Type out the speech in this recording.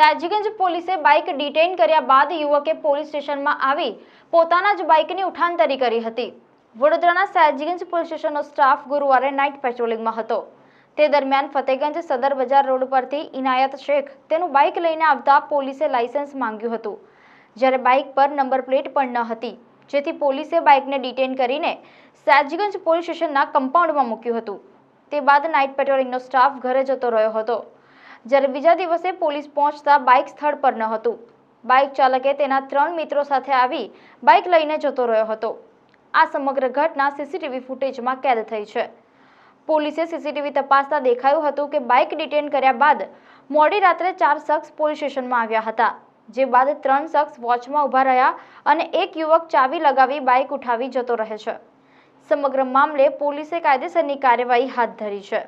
સયાજીગંજ પોલીસે bike detain કર્યા બાદ યુવકે પોલીસ સ્ટેશનમાં આવી પોતાના જ બાઇકની ઉઠાંતરી કરી હતી। વડોદરાના સયાજીગંજ પોલીસ સ્ટેશનનો સ્ટાફ ગુરુવારે નાઇટ પેટ્રોલિંગમાં હતો। તે દરમિયાન ફતેગંજ સદર બજાર રોડ પરથી ઇનાયત શેખ તેનું બાઇક લઈને આવતા પોલીસે લાયસન્સ માંગ્યું હતું, જ્યારે બાઇક પર નંબર પ્લેટ પણ ન હતી, જેથી પોલીસે બાઇકને ડિટેઇન કરીને સયાજીગંજ પોલીસ સ્ટેશનના કમ્પાઉન્ડમાં મૂક્યું હતું। તે બાદ નાઇટ પેટ્રોલિંગનો સ્ટાફ ઘરે જતો રહ્યો હતો, જ્યારે બીજા દિવસે પોલીસ પહોંચતા બાઇક સ્થળ પર ન હતું। બાઇક ચાલકે તેના 3 મિત્રો સાથે આવી બાઇક લઈને જતો રહ્યો હતો। આ સમગ્ર ઘટના સીસીટીવી ફૂટેજમાં કેદ થઈ છે। પોલીસે સીસીટીવી તપાસતા દેખાયું હતું કે બાઇક ડિટેઇન કર્યા બાદ મોડી રાત્રે 4 શખ્સ પોલીસ સ્ટેશનમાં આવ્યા હતા, જે બાદ 3 શખ્સ વોચમાં ઊભા રહ્યા અને એક યુવક ચાવી લગાવી બાઇક ઉઠાવી જતો રહે છે। સમગ્ર મામલે પોલીસે કાયદેસરની કાર્યવાહી હાથ ધરી છે।